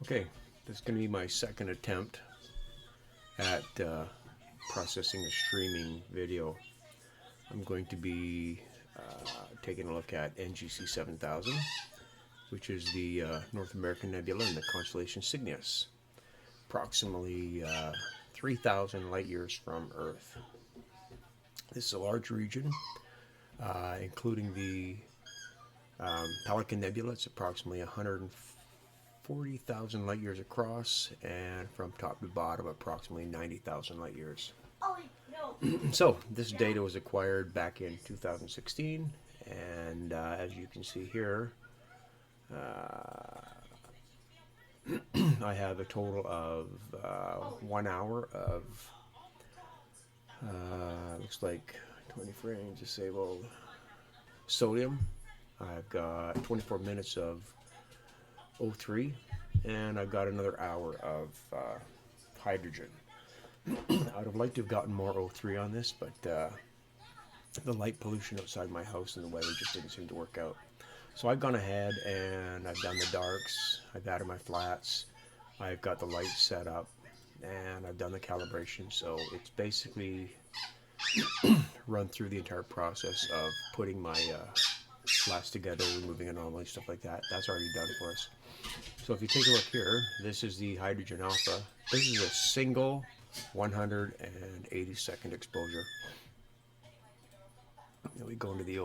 Okay, this is going to be my second attempt at processing a streaming video. I'm going to be taking a look at NGC7000, which is the North American nebula in the constellation Cygnus, approximately 3,000 light years from Earth. This is a large region, including the Pelican Nebula. It's approximately 140,000 light years across, and from top to bottom approximately 90,000 light years. So this data was acquired back in 2016, and as you can see here, I have a total of 1 hour of looks like 20 frames disabled sodium. I've got 24 minutes of O3, and I've got another hour of hydrogen. I'd have liked to have gotten more O3 on this, but the light pollution outside my house and the weather just didn't seem to work out. So I've gone ahead and I've done the darks, I've added my flats, I've got the lights set up, and I've done the calibration. So it's basically run through the entire process of putting my flats together, removing anomalies, stuff like that. That's already done for us. So if you take a look here, this is the hydrogen alpha. This is a single 180-second exposure. Then we go into the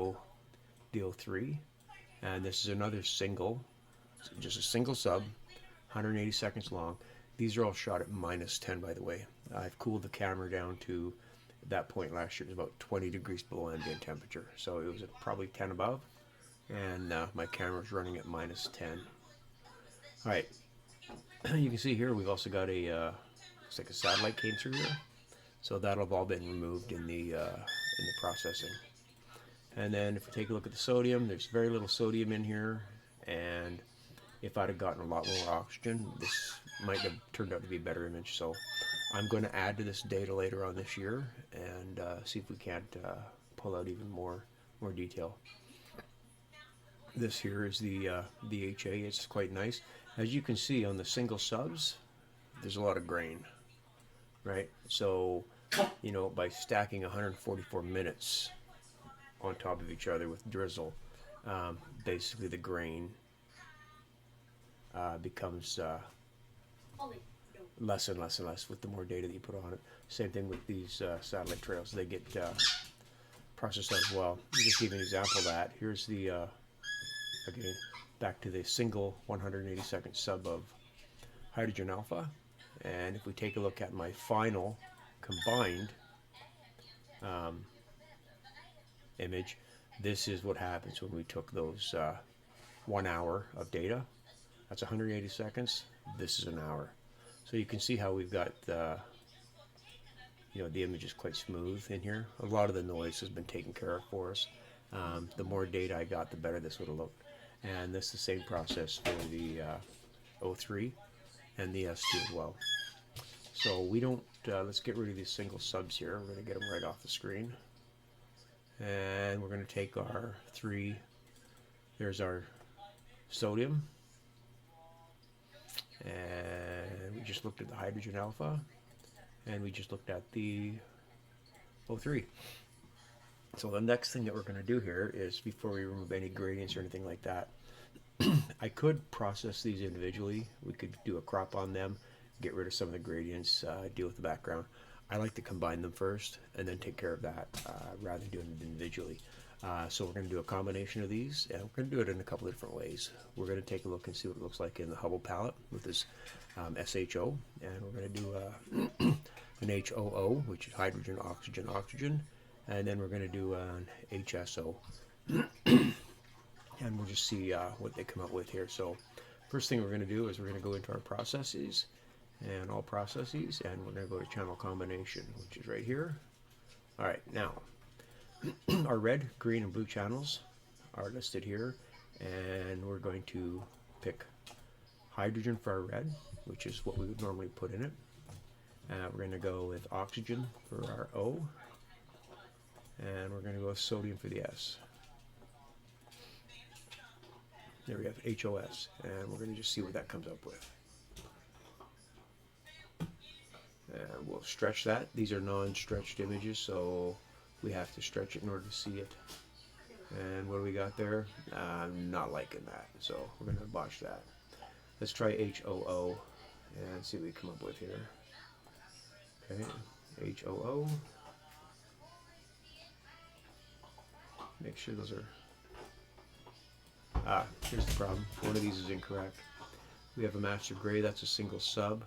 O3, and this is another single, just a single sub, 180 seconds long. These are all shot at -10, by the way. I've cooled the camera down to, at that point last year, it was about 20 degrees below ambient temperature. So it was at probably 10 above, and my camera's running at -10. All right, you can see here we've also got a, looks like a satellite came through here. So that'll have all been removed in the processing. And then if we take a look at the sodium, there's very little sodium in here, and if I'd have gotten a lot more oxygen, this might have turned out to be a better image. So I'm going to add to this data later on this year and see if we can't pull out even more detail. This here is the HA. It's quite nice. As you can see on the single subs, there's a lot of grain, right? So, you know, by stacking 144 minutes on top of each other with drizzle, basically the grain becomes less and less and less with the more data that you put on it. Same thing with these satellite trails. They get processed out as well. Just to give you an example of that, here's the, again, back to the single 180-second sub of hydrogen alpha. And if we take a look at my final combined image, this is what happens when we took those 1 hour of data. That's 180 seconds. This is an hour. So you can see how we've got you know, the image is quite smooth in here. A lot of the noise has been taken care of for us. The more data I got, the better this would have looked. And this is the same process for the O3 and the S2 as well. So we don't, let's get rid of these single subs here. We're going to get them right off the screen. And we're going to take our there's our sodium. And we just looked at the hydrogen alpha. And we just looked at the O3. So the next thing that we're going to do here is, before we remove any gradients or anything like that, I could process these individually. We could do a crop on them, get rid of some of the gradients, deal with the background. I like to combine them first and then take care of that rather than doing it individually. So we're going to do a combination of these, and we're going to do it in a couple of different ways. We're going to take a look and see what it looks like in the Hubble palette with this SHO, and we're going to do an HOO, which is hydrogen, oxygen, oxygen, and then we're going to do an HSO. And we'll just see what they come up with here. So first thing we're going to do is we're going to go into our processes and all processes, and we're going to go to channel combination, which is right here. All right, now our red, green, and blue channels are listed here, and we're going to pick hydrogen for our red, which is what we would normally put in it. We're going to go with oxygen for our O, and we're going to go with sodium for the S. There we have HOS, and we're going to just see what that comes up with. We'll stretch that. These are non-stretched images, so we have to stretch it in order to see it. And what do we got there? I'm not liking that, so we're going to botch that. Let's try HOO and see what we come up with here. Okay, HOO. Make sure those are... here's the problem. One of these is incorrect. We have a master gray, that's a single sub.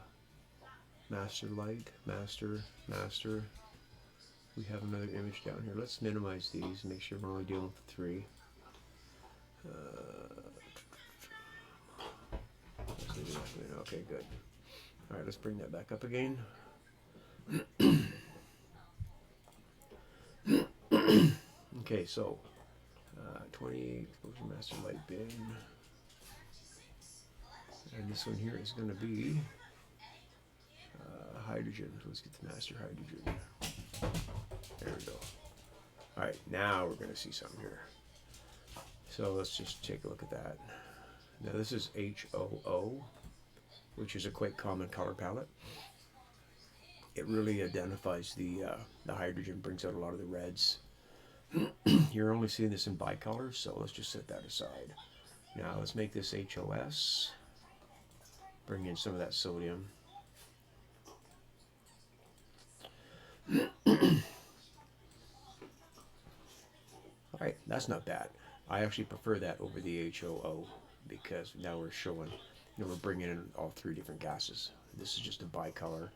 Master light, master, master. We have another image down here. Let's minimize these and make sure we're only dealing with 3. Okay, good. Alright, let's bring that back up again. Okay, so 20 exposure master light bin. And this one here is going to be hydrogen. So let's get the master hydrogen. There we go. Alright, now we're going to see something here. So let's just take a look at that. Now this is HOO, which is a quite common color palette. It really identifies the hydrogen, brings out a lot of the reds. You're only seeing this in bicolor, so let's just set that aside. Now let's make this HOS. Bring in some of that sodium. Alright, that's not bad. I actually prefer that over the HOO because now we're showing, we're bringing in all 3 different gases. This is just a bicolor,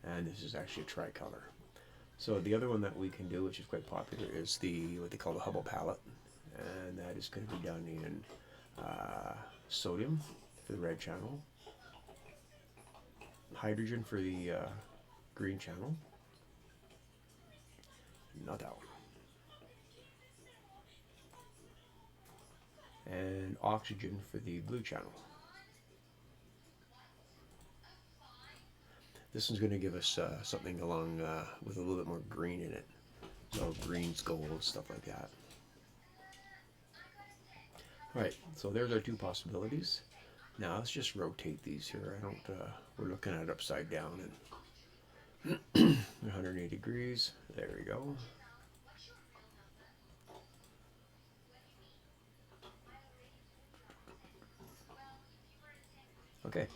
and this is actually a tricolor. So the other one that we can do, which is quite popular, is what they call the Hubble palette, and that is going to be done in sodium for the red channel, hydrogen for the green channel, not that one, and oxygen for the blue channel. This one's going to give us something along with a little bit more green in it. So greens, gold, stuff like that. Alright, so there's our 2 possibilities. Now let's just rotate these here. We're looking at it upside down and 180 degrees. There we go. Okay.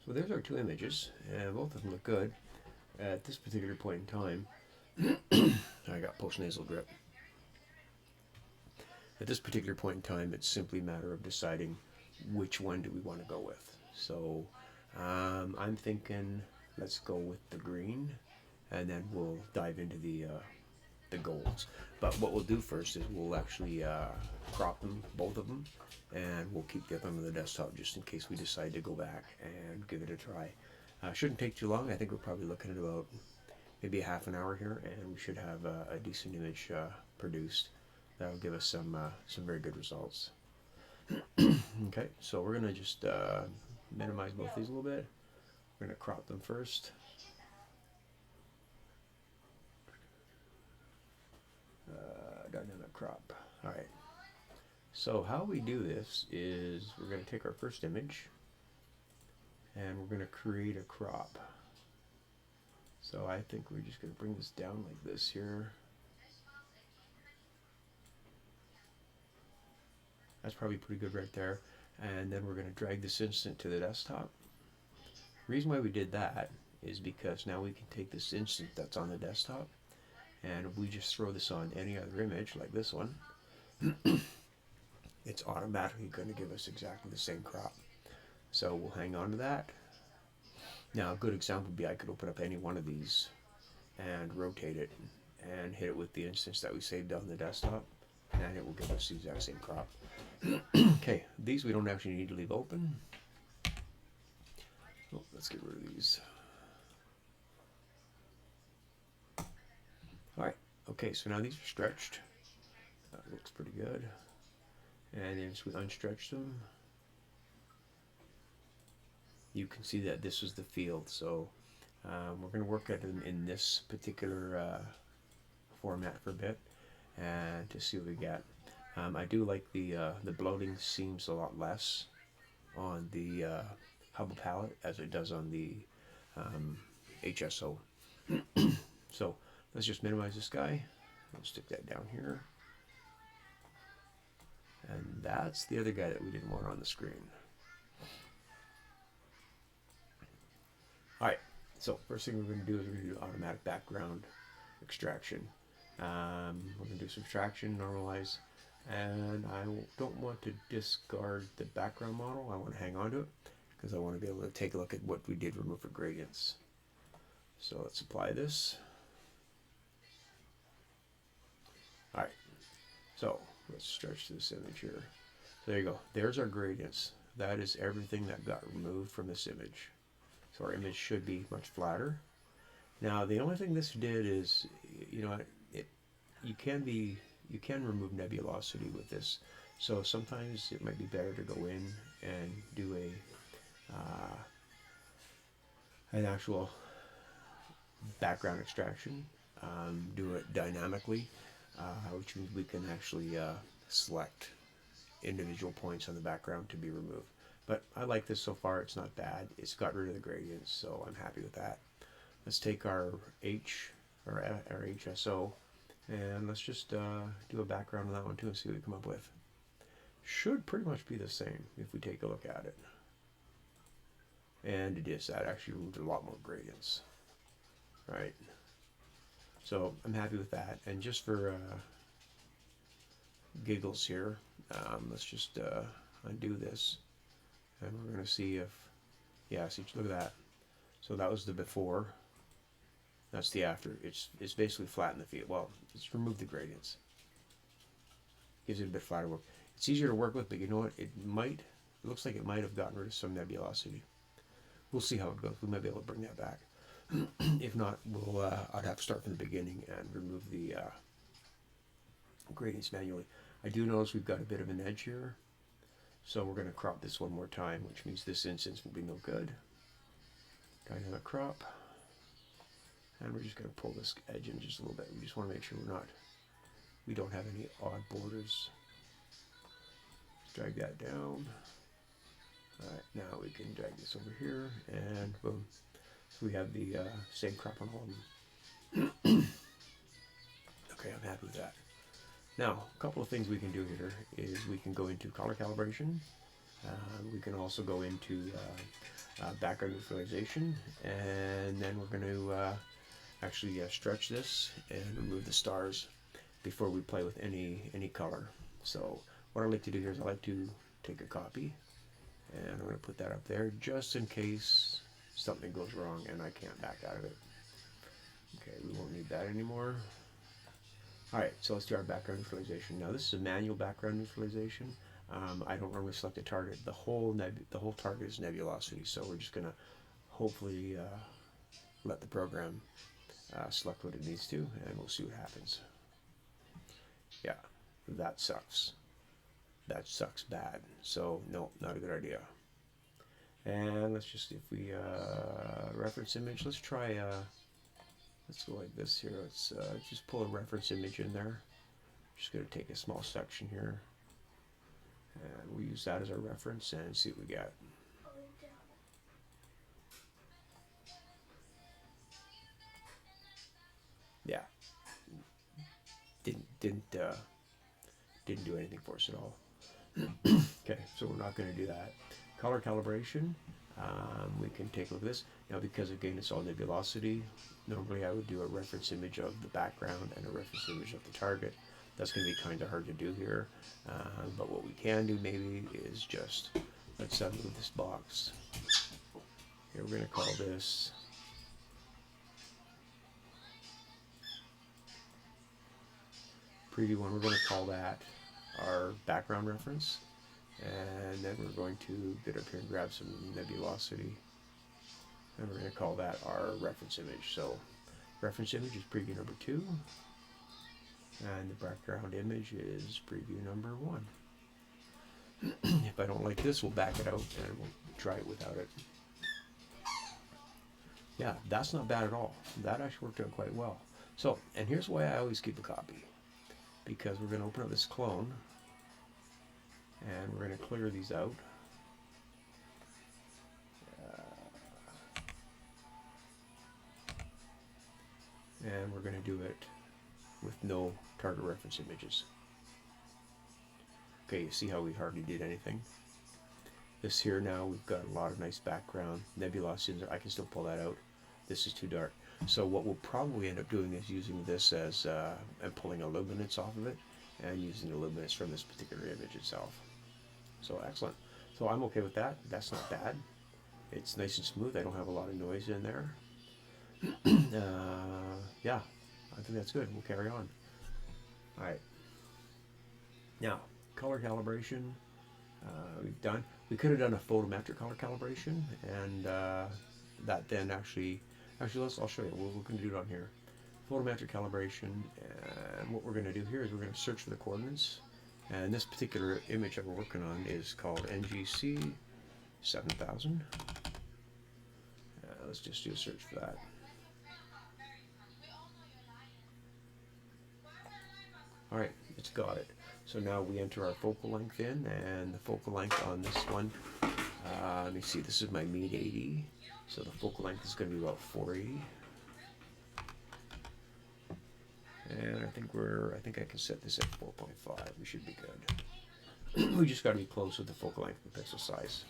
So there's our 2 images, and both of them look good. At this particular point in time, I got post-nasal drip. At this particular point in time, it's simply a matter of deciding which one do we want to go with. So I'm thinking let's go with the green, and then we'll dive into the golds. But what we'll do first is we'll actually crop them, both of them, and we'll keep the other one on the desktop just in case we decide to go back and give it a try. Shouldn't take too long. I think we're probably looking at about maybe a half an hour here, and we should have a decent image produced. That'll give us some very good results. Okay, so we're gonna just minimize both these a little bit. We're gonna crop them first. Dynamic crop. All right. So how we do this is we're going to take our first image and we're going to create a crop. So I think we're just going to bring this down like this here. That's probably pretty good right there. And then we're going to drag this instant to the desktop. The reason why we did that is because now we can take this instant that's on the desktop, and if we just throw this on any other image like this one, it's automatically going to give us exactly the same crop. So we'll hang on to that. Now a good example would be I could open up any one of these and rotate it and hit it with the instance that we saved on the desktop, and it will give us the exact same crop. Okay, these we don't actually need to leave open. Oh, let's get rid of these. Alright, okay, so now these are stretched. That looks pretty good. And then as we unstretch them, you can see that this is the field. So we're going to work at them in this particular format for a bit and to see what we get. I do like the bloating seems a lot less on the Hubble palette as it does on the HSO. So let's just minimize this guy. We'll stick that down here. And that's the other guy that we didn't want on the screen. All right, so first thing we're going to do is we're going to do automatic background extraction. We're going to do subtraction, normalize, and I don't want to discard the background model. I want to hang on to it because I want to be able to take a look at what we did remove for gradients. So let's apply this. All right, so let's stretch this image here. So there you go. There's our gradients. That is everything that got removed from this image. So our image should be much flatter. Now the only thing this did is, you know, you can remove nebulosity with this. So sometimes it might be better to go in and do an actual background extraction. Do it dynamically, which means we can actually select individual points on the background to be removed. But I like this so far. It's not bad. It's got rid of the gradients, so I'm happy with that. Let's take our HSO and let's just do a background on that one too and see what we come up with. Should pretty much be the same if we take a look at it. And it is. That actually removed a lot more gradients. Right. So I'm happy with that. And just for giggles here, let's just undo this. And we're going to see if, yeah, see, look at that. So that was the before. That's the after. It's basically flat in the field. Well, it's removed the gradients. Gives it a bit flatter work. It's easier to work with, but you know what? It looks like it might have gotten rid of some nebulosity. We'll see how it goes. We might be able to bring that back. If not, I'd have to start from the beginning and remove the gradients manually. I do notice we've got a bit of an edge here. So we're going to crop this one more time, which means this instance will be no good. Dynamic crop. And we're just going to pull this edge in just a little bit. We just want to make sure we don't have any odd borders. Drag that down. Alright, now we can drag this over here, and boom. So we have the same crop on all of them. Okay, I'm happy with that. Now, a couple of things we can do here is we can go into color calibration. We can also go into background neutralization, and then we're going to actually stretch this and remove the stars before we play with any color. So what I like to do here is I like to take a copy, and I'm going to put that up there just in case something goes wrong and I can't back out of it. Okay, we won't need that anymore. Alright, so let's do our background neutralization. Now this is a manual background neutralization. I don't normally select a target. The whole target is nebulosity, so we're just going to hopefully let the program select what it needs to, and we'll see what happens. Yeah, that sucks. That sucks bad. So no, not a good idea. And let's just, if we reference image, let's try let's go like this here. Let's just pull a reference image in there. Just going to take a small section here, and we'll use that as our reference and see what we get. Yeah, didn't do anything for us at all. Okay, so we're not going to do that. Color calibration. We can take a look at this. Now because again it's all nebulosity, normally I would do a reference image of the background and a reference image of the target. That's going to be kind of hard to do here, but what we can do maybe is just, let's move this box. Here we're going to call this preview one. We're going to call that our background reference. And then we're going to get up here and grab some nebulosity, and we're going to call that our reference image. So reference image is preview number 2, and the background image is preview number 1. If I don't like this, we'll back it out and we'll try it without it. Yeah, that's not bad at all. That actually worked out quite well. So, and here's why I always keep a copy, because we're going to open up this clone. And we're going to clear these out. and we're going to do it with no target reference images. Okay, you see how we hardly did anything? This here now, we've got a lot of nice background nebulosity. I can still pull that out. This is too dark. So what we'll probably end up doing is using this as, and pulling a luminance off of it, and using the luminance from this particular image itself. So excellent. So I'm okay with that. That's not bad. It's nice and smooth. I don't have a lot of noise in there. Yeah, I think that's good. We'll carry on. All right. Now, color calibration. We've done. We could have done a photometric color calibration, and that then actually, I'll show you. We're going to do it on here. Photometric calibration, and what we're going to do here is we're going to search for the coordinates. And this particular image that we're working on is called NGC7000. Let's just do a search for that. All right, it's got it. So now we enter our focal length in, and the focal length on this one, let me see, this is my mean 80, so the focal length is going to be about 480. And I think I can set this at 4.5. We should be good. We just got to be close with the focal length and pixel size.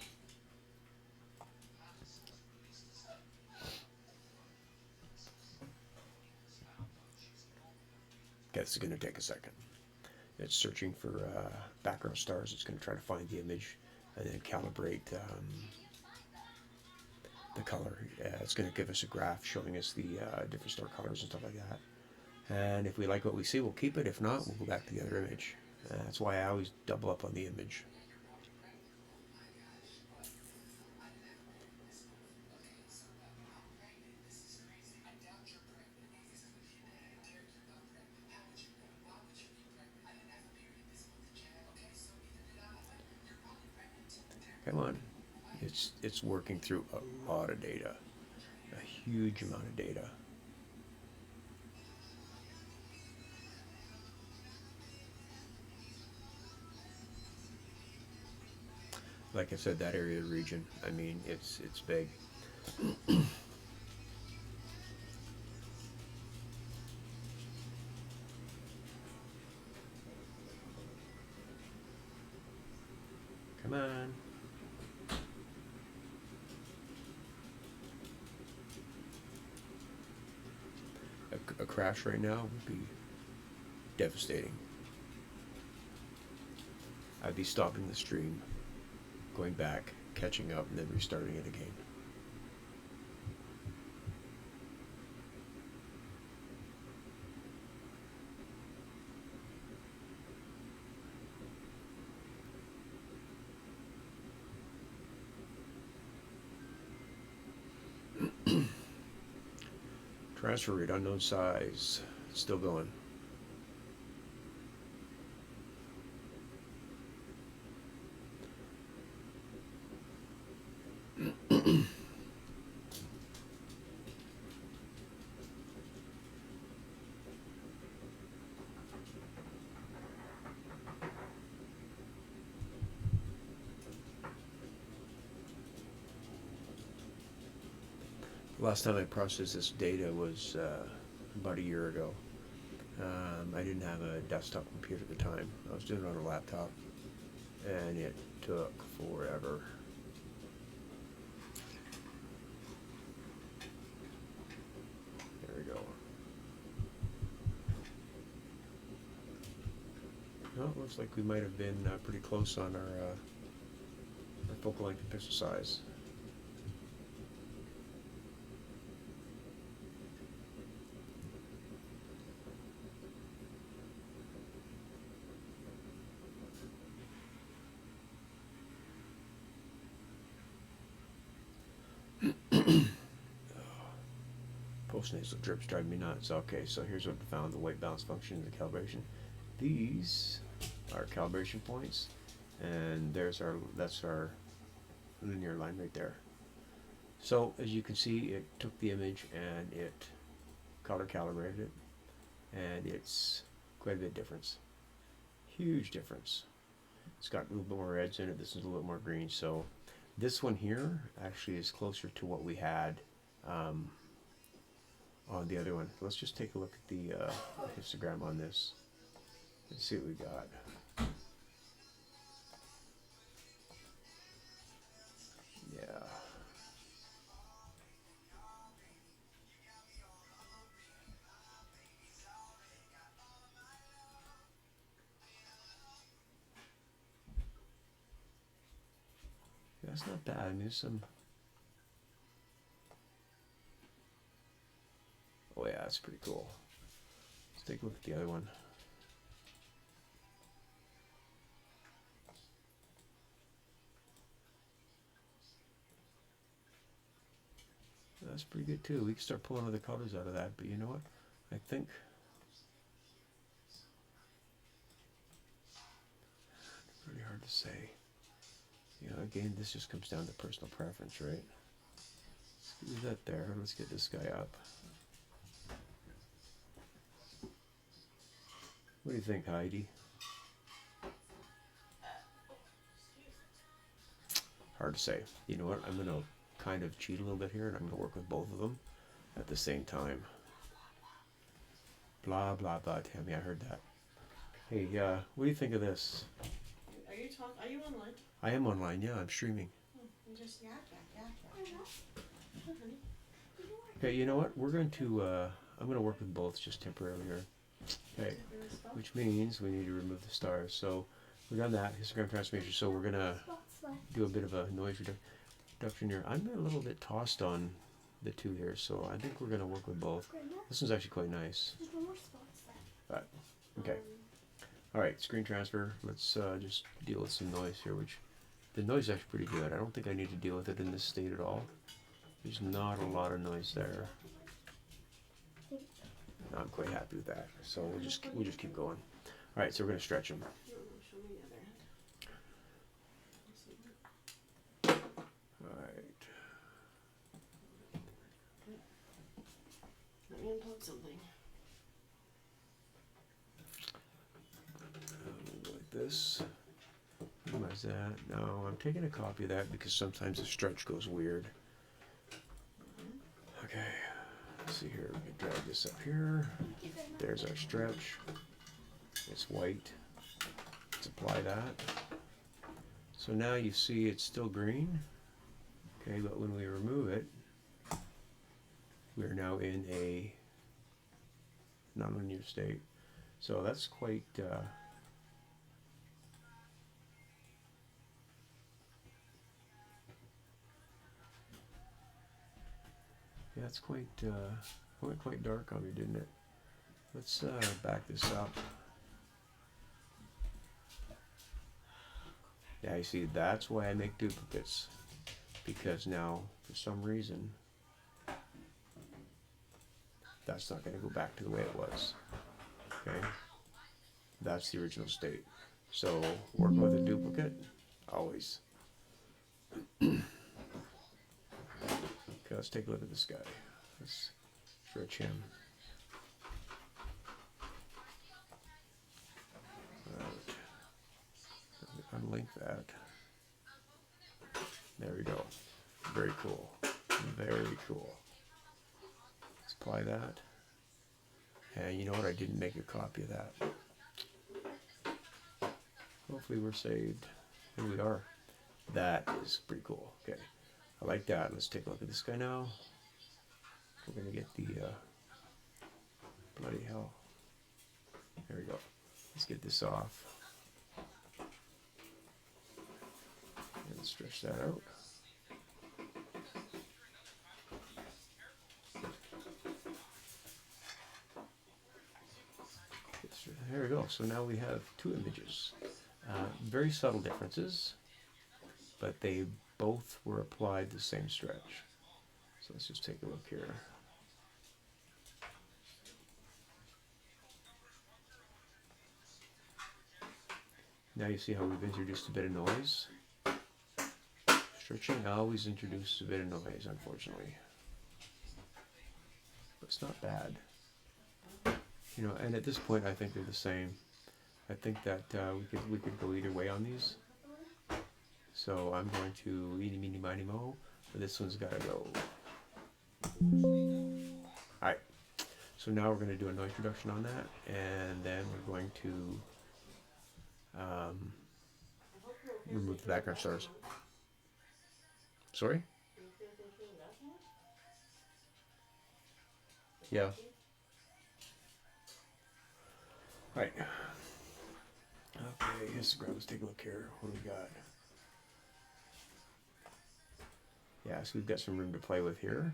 Okay, this is going to take a second. It's searching for background stars. It's going to try to find the image and then calibrate the color. It's going to give us a graph showing us the different star colors and stuff like that. And if we like what we see, we'll keep it. If not, we'll go back to the other image. That's why I always double up on the image. Come on. It's working through a lot of data. A huge amount of data. Like I said, that area of the region, I mean, it's big. Come on. A crash right now would be devastating. I'd be stopping the stream, going back, catching up, and then restarting it again. Transfer rate, unknown size, still going. Last time I processed this data was about a year ago. I didn't have a desktop computer at the time. I was doing it on a laptop, and it took forever. There we go. Well, it looks like we might have been pretty close on our focal length and pixel size. Post-nasal drips drive me nuts. Okay, so here's what we found: the white balance function and the calibration. These are calibration points, and that's our linear line right there. So as you can see, it took the image and it color calibrated it, and it's quite a bit of difference. Huge difference. It's got a little bit more reds in it. This is a little bit more green. So this one here actually is closer to what we had on the other one. Let's just take a look at the histogram on this. Let's see what we got. Yeah. That's not bad. I mean, there's some. Oh yeah, that's pretty cool. Let's take a look at the other one. That's pretty good too. We can start pulling other colors out of that, but you know what? I think pretty hard to say. You know, again, this just comes down to personal preference, right? Let's do that there. Let's get this guy up. What do you think, Heidi? Hard to say. You know what? I'm going to kind of cheat a little bit here, and I'm going to work with both of them at the same time. Blah, blah, blah. Tammy, I heard that. Hey, what do you think of this? Are you online? I am online, yeah. I'm streaming. You just yak. Okay, you know what? We're going to, I'm going to work with both just temporarily here. Okay, which means we need to remove the stars. So we've done that, histogram transformation. So we're going to do a bit of a noise reduction here. I'm a little bit tossed on the two here, so I think we're going to work with both. This one's actually quite nice. But, okay. Alright, screen transfer. Let's just deal with some noise here, which the noise is actually pretty good. I don't think I need to deal with it in this state at all. There's not a lot of noise there. I'm quite happy with that. So we'll just keep going. Alright, so we're going to stretch them. Alright. Let me unplug something. Like this. Minimize that. No, I'm taking a copy of that because sometimes the stretch goes weird. Okay. Let's see here. We can drag this up here. There's our stretch. It's white. Let's apply that. So now you see it's still green. Okay, but when we remove it, we're now in a nonlinear state. So that's quite yeah, it's quite went quite dark on me, didn't it? Let's back this up. Yeah, you see, that's why I make duplicates, because now for some reason that's not going to go back to the way it was. Okay, that's the original state. So working with a duplicate, always. Okay, let's take a look at this guy. Let's stretch him. Unlink that. There we go. Very cool. Very cool. Let's apply that. And you know what? I didn't make a copy of that. Hopefully we're saved. Here we are. That is pretty cool. Okay. I like that. Let's take a look at this guy now. We're going to get the bloody hell. There we go. Let's get this off. And stretch that out. There we go. So now we have two images. Very subtle differences, but they both were applied the same stretch. So let's just take a look here. Now you see how we've introduced a bit of noise. Stretching always introduces a bit of noise, unfortunately. But it's not bad. You know, and at this point I think they're the same. I think that we could go either way on these. So I'm going to eeny, meeny, miny, mo. But this one's got to go. Alright, So now we're going to do a noise reduction on that, and then we're going to remove the background stars. Sorry? Yeah. Right. Okay, Instagram, let's take a look here. What do we got? Yeah, so we've got some room to play with here.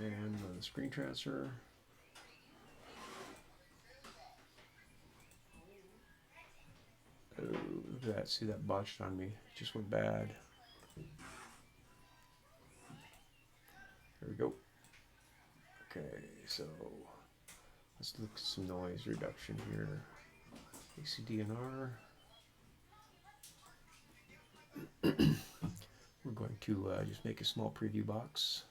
And on the screen transfer. Oh, look at that. See, that botched on me. It just went bad. There we go. Okay, so let's look at some noise reduction here. ACDNR. We're going to just make a small preview box.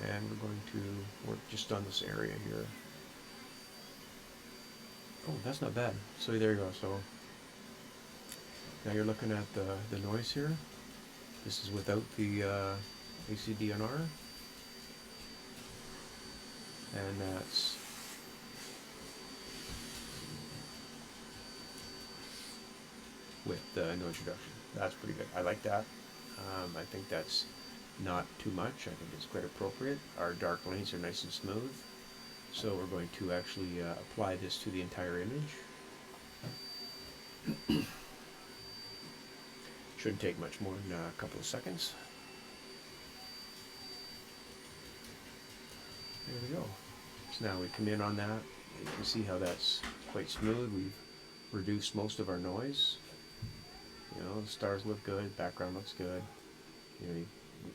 And we're going to work just on this area here. Oh, that's not bad. So there you go. So now you're looking at the noise here. This is without the ACDNR. And that's with the noise reduction. That's pretty good. I like that. I think that's not too much. I think it's quite appropriate. Our dark lanes are nice and smooth. So we're going to actually apply this to the entire image. Shouldn't take much more than a couple of seconds. There we go. So now we come in on that. You can see how that's quite smooth. We've reduced most of our noise. You know, the stars look good, background looks good. You know,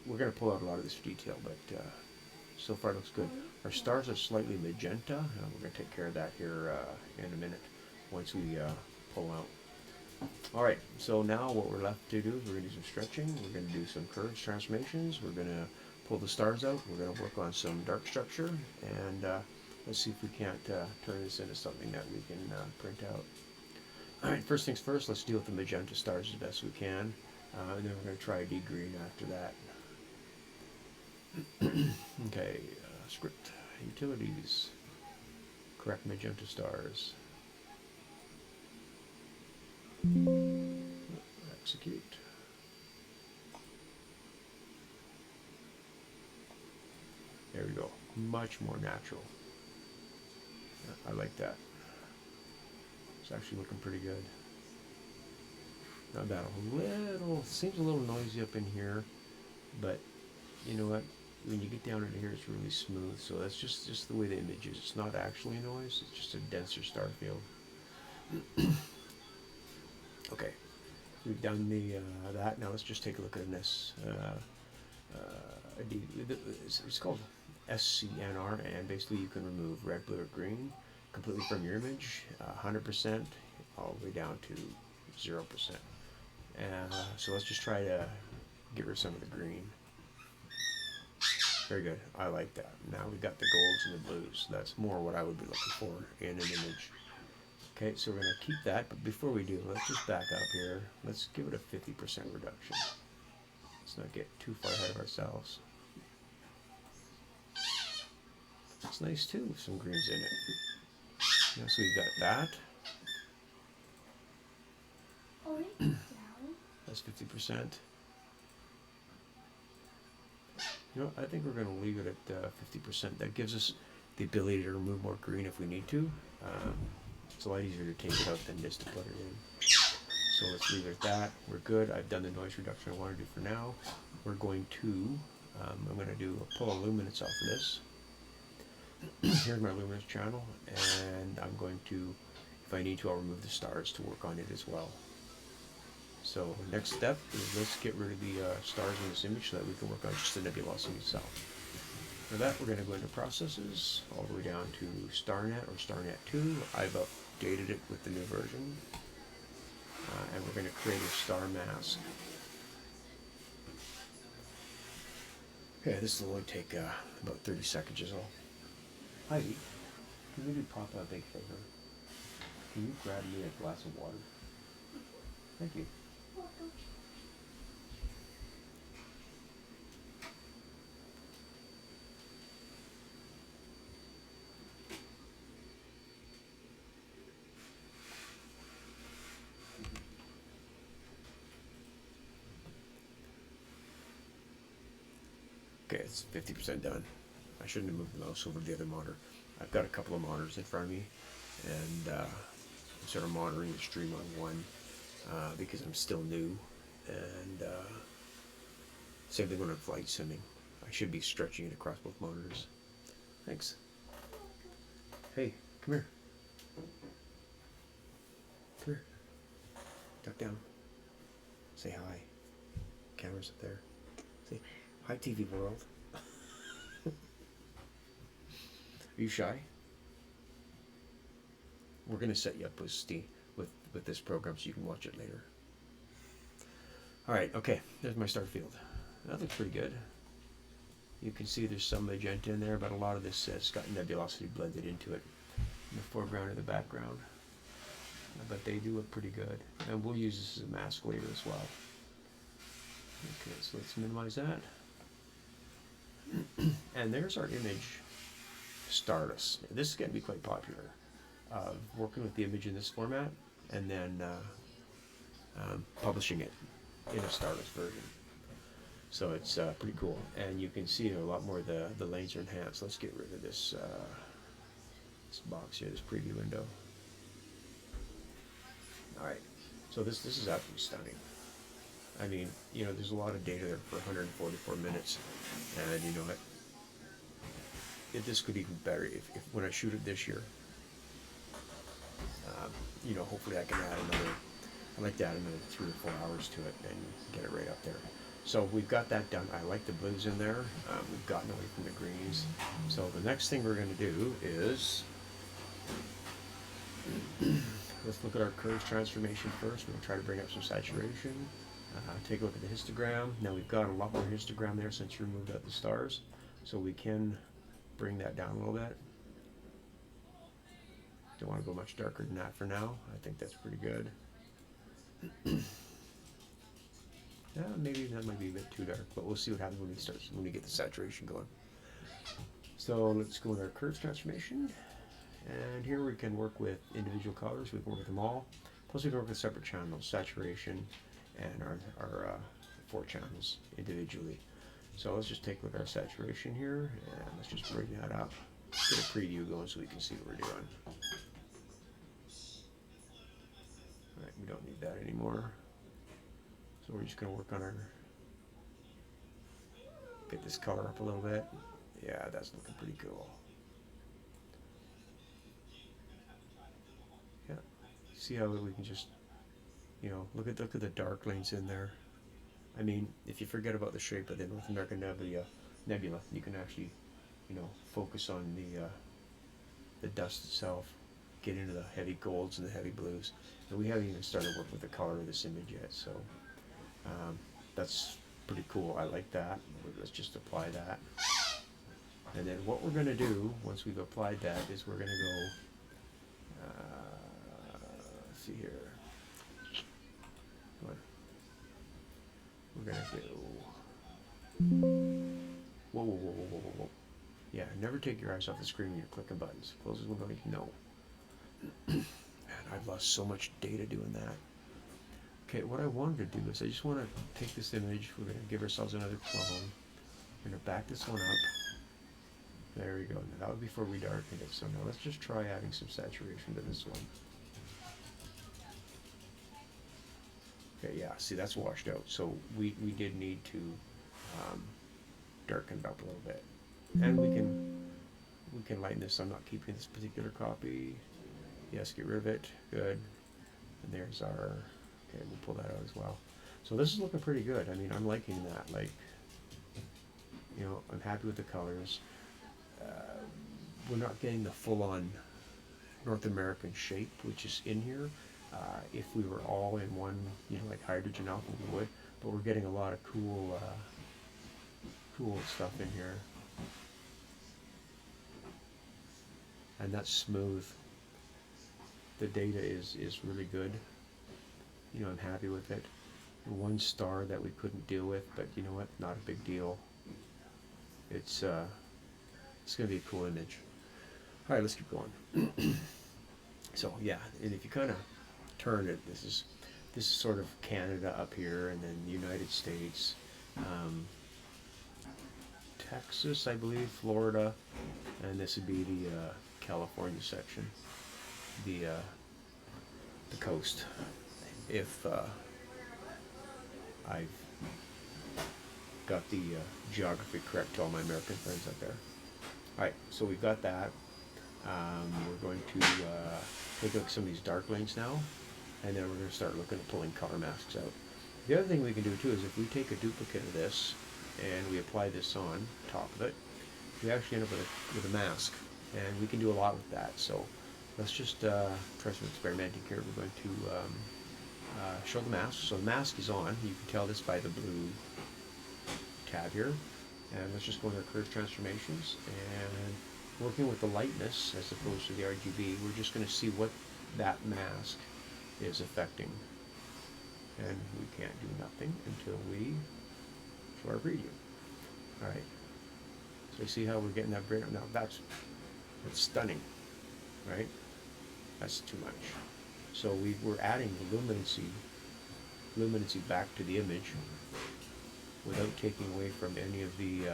we're going to pull out a lot of this detail, but so far it looks good. Our stars are slightly magenta, and we're going to take care of that here in a minute once we pull out. Alright, so now what we're left to do is we're going to do some stretching, we're going to do some curves transformations, we're going to pull the stars out, we're going to work on some dark structure, and let's see if we can't turn this into something that we can print out. Alright, first things first, let's deal with the magenta stars as best we can, and then we're going to try D green after that. Okay, script, utilities, correct magenta stars. Execute. There we go. Much more natural. I like that. It's actually looking pretty good. Not bad. Seems a little noisy up in here, but you know what? When you get down into here, it's really smooth. So that's just the way the image is. It's not actually noise. It's just a denser star field. Okay, we've done the that. Now let's just take a look at this. It's called SCNR, and basically you can remove red, blue, or green completely from your image, 100% all the way down to 0%. And so let's just try to get rid of some of the green. Very good. I like that. Now we've got the golds and the blues. That's more what I would be looking for in an image. Okay, so we're going to keep that, but before we do, let's just back up here. Let's give it a 50% reduction. Let's not get too far ahead of ourselves. It's nice too, with some greens in it. Yeah, so we've got that. That's 50%. You know, I think we're going to leave it at 50%. That gives us the ability to remove more green if we need to. It's a lot easier to take it out than just to put it in. So let's leave it at that. We're good. I've done the noise reduction I want to do for now. We're going to, I'm going to pull a luminance off of this. Here's my luminance channel, and I'm going to, if I need to, I'll remove the stars to work on it as well. So next step is let's get rid of the stars in this image so that we can work on just the nebulosity itself. For that, we're going to go into processes all the way down to StarNet or StarNet 2. I've updated it with the new version. And we're going to create a star mask. Okay, this will only take about 30 seconds is all. Heidi, can you do Papa a big favor? Can you grab me a glass of water? Thank you. Okay, it's 50% done. I shouldn't have moved the mouse over to the other monitor. I've got a couple of monitors in front of me, and I'm sort of monitoring the stream on one because I'm still new, and same thing when I'm flight simming. I should be stretching it across both monitors. Thanks. Hey, come here. Come here. Duck down. Say hi. Camera's up there. Say hi, TV world. Are you shy? We're gonna set you up with Steve with this program so you can watch it later. All right. Okay. There's my star field. That looks pretty good. You can see there's some magenta in there, but a lot of this has got nebulosity blended into it in the foreground and the background. But they do look pretty good. And we'll use this as a mask later as well. Okay, so let's minimize that. And there's our image, Stardust. This is going to be quite popular. Working with the image in this format and then publishing it in a Stardust version. So it's pretty cool. And you can see a lot more of the lanes are enhanced. Let's get rid of this, this box here, this preview window. Alright, so this is absolutely stunning. I mean, you know, there's a lot of data there for 144 minutes, and you know what? This could even better if when I shoot it this year. You know, hopefully I can add another. I'd like to add another 3 or 4 hours to it and get it right up there. So we've got that done. I like the blues in there. We've gotten away from the greens. So the next thing we're going to do is let's look at our curves transformation first. We're going to try to bring up some saturation. Take a look at the histogram. Now we've got a lot more histogram there since you removed out the stars. So we can bring that down a little bit. Don't want to go much darker than that for now. I think that's pretty good. Yeah, maybe that might be a bit too dark, but we'll see what happens when we get the saturation going. So let's go with our curves transformation. And here we can work with individual colors. We can work with them all. Plus we can work with separate channels, saturation, and our 4 channels individually. So let's just take a look at our saturation here, and let's just bring that up. Get a preview going so we can see what we're doing. Alright, we don't need that anymore. So we're just going to work on our, get this color up a little bit. Yeah, that's looking pretty cool. Yeah, see how we can just, you know, look at the dark lanes in there. I mean, if you forget about the shape of the North American Nebula, you can actually, you know, focus on the dust itself, get into the heavy golds and the heavy blues. And we haven't even started working with the color of this image yet, so that's pretty cool. I like that. Let's just apply that. And then what we're going to do once we've applied that is we're going to go, let's see here. We're going to do, whoa. Yeah, never take your eyes off the screen when you're clicking buttons. Close this window, no. Man, I've lost so much data doing that. Okay, what I wanted to do is I just want to take this image. We're going to give ourselves another clone. We're going to back this one up. There we go. Now that would be before we darken it. So now let's just try adding some saturation to this one. Okay, yeah, see that's washed out. So we did need to darken it up a little bit. And we can lighten this. I'm not keeping this particular copy. Yes, get rid of it. Good. And there's our, okay, we'll pull that out as well. So this is looking pretty good. I mean, I'm liking that. Like, you know, I'm happy with the colors. We're not getting the full-on North American shape, which is in here. If we were all in one, you know, like hydrogen alpha, we would. But we're getting a lot of cool, cool stuff in here. And that's smooth. The data is really good. You know, I'm happy with it. One star that we couldn't deal with, but you know what? Not a big deal. It's going to be a cool image. All right, let's keep going. So yeah, and if you kind of turn it, this is sort of Canada up here, and then the United States. Texas, I believe, Florida, and this would be the California section, the coast. If I've got the geography correct to all my American friends out there. All right, so we've got that. We're going to take a look at some of these dark lanes now, and then we're going to start looking at pulling color masks out. The other thing we can do too is if we take a duplicate of this and we apply this on top of it, we actually end up with a mask, and we can do a lot with that. So let's just try some experimenting here. We're going to show the mask. So the mask is on. You can tell this by the blue tab here. And let's just go into our curve transformations, and working with the lightness as opposed to the RGB, we're just going to see what that mask is affecting. And we can't do nothing until we show our preview. Alright, so you see how we're getting that break? Now that's stunning, right? That's too much. So we're adding the luminancy back to the image without taking away from any of the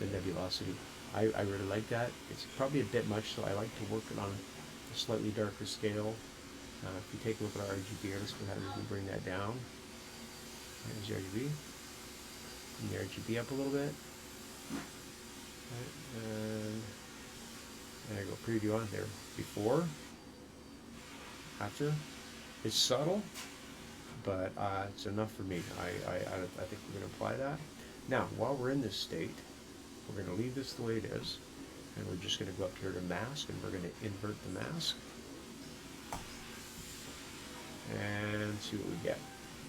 nebulosity. I really like that. It's probably a bit much, so I like to work it on a slightly darker scale. If you take a look at our RGB here, let's go ahead and bring that down. There's the RGB. Bring the RGB up a little bit. Right, and there you go, preview on there. Before, after. It's subtle, but it's enough for me. I think we're going to apply that. Now, while we're in this state, we're going to leave this the way it is, and we're just going to go up here to mask, and we're going to invert the mask, and see what we get.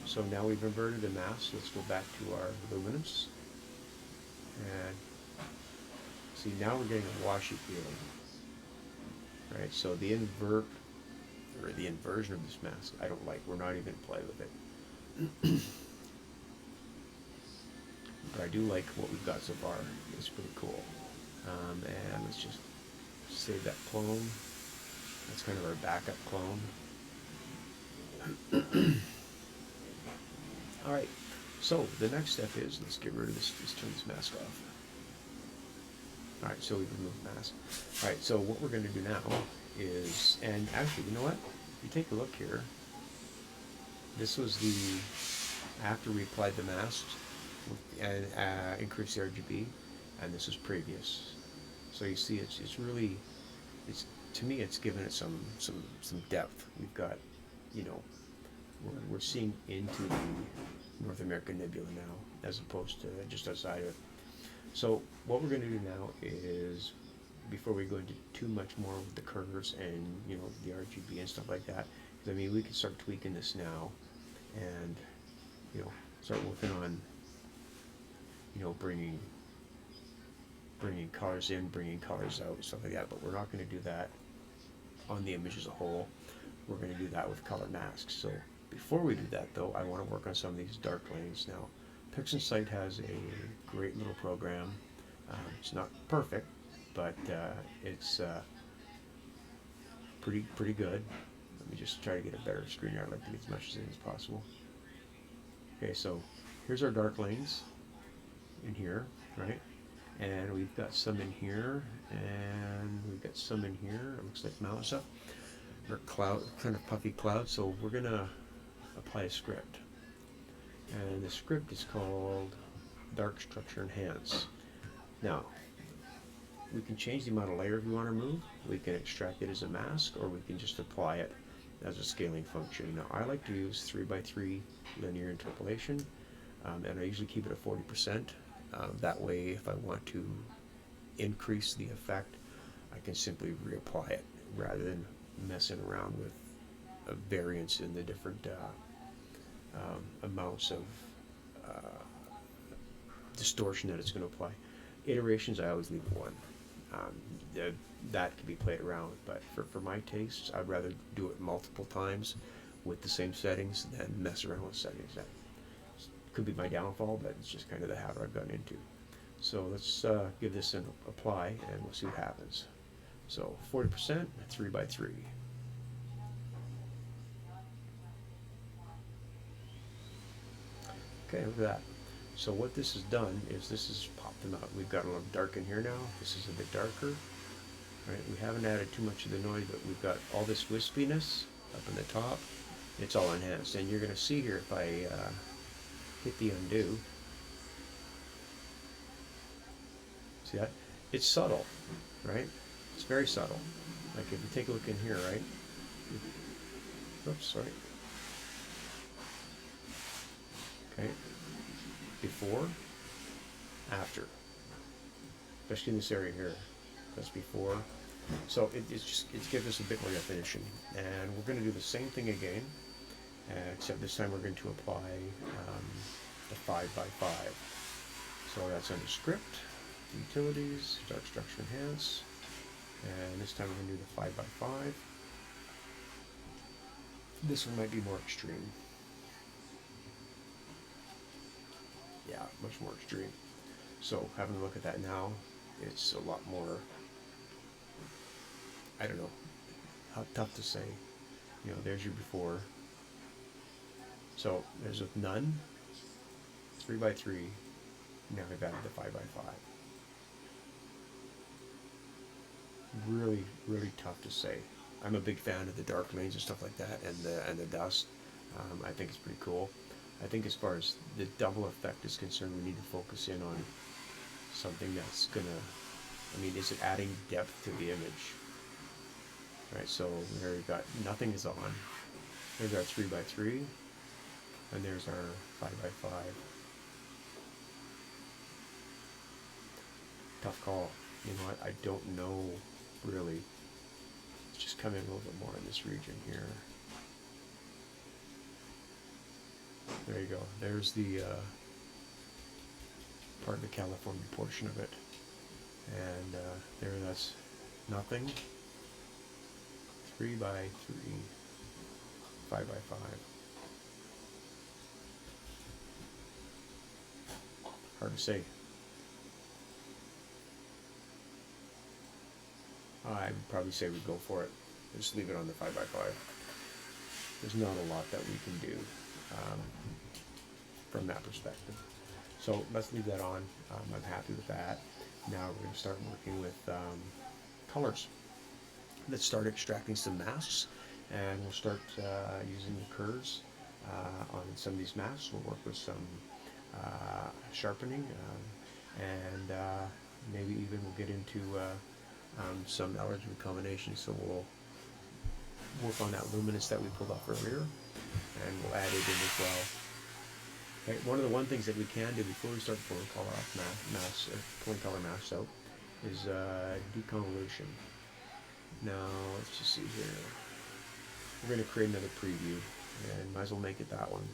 So now we've inverted the mask. Let's go back to our luminance, and see, now we're getting a washy feeling. Right, so the invert, or the inversion of this mask, I don't like. We're not even play with it. But I do like what we've got so far. It's pretty cool. And let's just save that clone. That's kind of our backup clone. Alright, so the next step is, let's get rid of this, let's turn this mask off. Alright, so we've removed the mask. Alright, so what we're going to do now is, and actually, you know what? If you take a look here, this was the, after we applied the masks and increased the RGB, and this is previous. So you see, it's really, to me, it's given it some depth. We've got, you know, we're seeing into the North American Nebula now, as opposed to just outside of it. So what we're going to do now is, before we go into too much more with the curves and, you know, the RGB and stuff like that, because I mean, we can start tweaking this now, and, you know, start working on, you know, bringing colors in, bringing colors out, stuff like that. But we're not going to do that on the image as a whole. We're going to do that with color masks. So before we do that, though, I want to work on some of these dark lanes now. Pixinsight has a great little program. It's not perfect, but it's pretty good. Let me just try to get a better screen here. I'd like to get as much as possible. Okay, so here's our dark lanes in here, right? And we've got some in here, and we've got some in here. It looks like mountain stuff, or cloud, kind of puffy cloud. So we're gonna apply a script, and the script is called Dark Structure Enhance. Now, we can change the amount of layer we want to remove. We can extract it as a mask, or we can just apply it as a scaling function. Now, I like to use 3x3 linear interpolation, and I usually keep it at 40%. That way, if I want to increase the effect, I can simply reapply it rather than messing around with a variance in the different amounts of distortion that it's going to apply. Iterations, I always leave one. That can be played around with, but for my tastes, I'd rather do it multiple times with the same settings than mess around with settings. That could be my downfall, but it's just kind of the habit I've gotten into. So let's give this an apply, and we'll see what happens. So 40%, 3x3. Okay, look at that. So what this has done is this has popped them out. We've got a little dark in here now. This is a bit darker. Right? We haven't added too much of the noise, but we've got all this wispiness up in the top. It's all enhanced. And you're going to see here if I hit the undo. See that? It's subtle, right? It's very subtle. Like if you take a look in here, right? Oops, sorry. Okay. Before, after. Especially in this area here. That's before. So it's gives us a bit more definition. And we're going to do the same thing again, except this time we're going to apply the 5x5. So that's under script, utilities, dark structure enhance. And this time we're going to do the 5x5. This one might be more extreme. Yeah, much more extreme. So having a look at that now, it's a lot more, I don't know, how tough to say. You know, there's your before. So there's with none, 3x3, now we've added the 5x5. Really, really tough to say. I'm a big fan of the dark lanes and stuff like that, and the dust. I think it's pretty cool. I think as far as the double effect is concerned, we need to focus in on something that's gonna, I mean, is it adding depth to the image? Right, so there we've got nothing is on. There's our 3x3, and there's our 5x5. Tough call. You know what? I don't know really. Let's just come in a little bit more in this region here. There you go. There's the part of the California portion of it. And there, that's nothing. 3x3, 5x5. Hard to say. I'd probably say we go for it. Just leave it on the 5x5. There's not a lot that we can do from that perspective. So let's leave that on. I'm happy with that. Now we're going to start working with colors. Let's start extracting some masks, and we'll start using the curves on some of these masks. We'll work with some sharpening, and maybe even we'll get into some allergen combinations. So we'll work on that luminance that we pulled off earlier, and we'll add it in as well. Okay, one things that we can do before we start pulling color off pulling color masks out is deconvolution. Now let's just see here. We're going to create another preview, and might as well make it that one.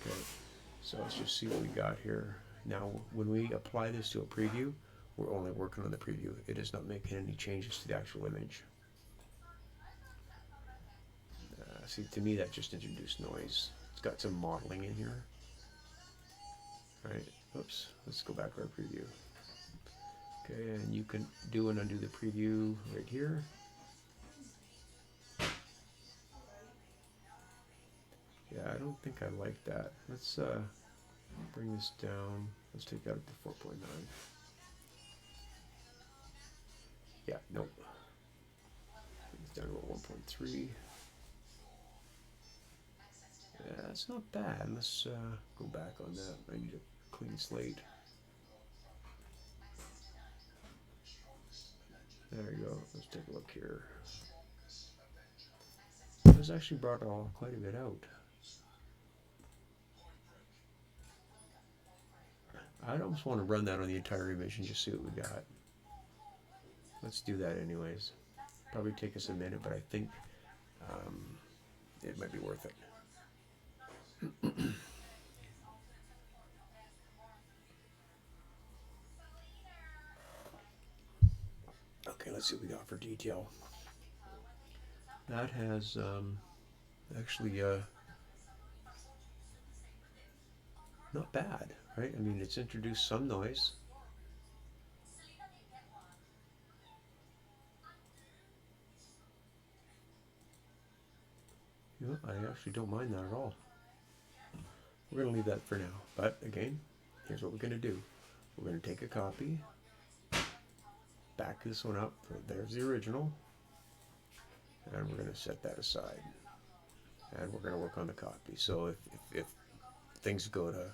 Okay, so let's just see what we got here. Now when we apply this to a preview, we're only working on the preview. It is not making any changes to the actual image. See, to me that just introduced noise. It's got some modeling in here. Right, oops, let's go back to our preview. Okay, and you can do and undo the preview right here. Yeah, I don't think I like that. Let's bring this down. Let's take that up to 4.9. Yeah, nope. Bring this down to about 1.3. Yeah, that's not bad. Let's go back on that. I need a clean slate. There you go. Let's take a look here. This actually brought quite a bit out. I'd almost want to run that on the entire image and just see what we got. Let's do that anyways. Probably take us a minute, but I think it might be worth it. Okay, let's see what we got for detail. That has actually not bad, right? I mean, it's introduced some noise. You know, I actually don't mind that at all. We're going to leave that for now. But again, here's what we're going to do. We're going to take a copy, back this one up. So there's the original. And we're going to set that aside. And we're going to work on the copy. So if things go to,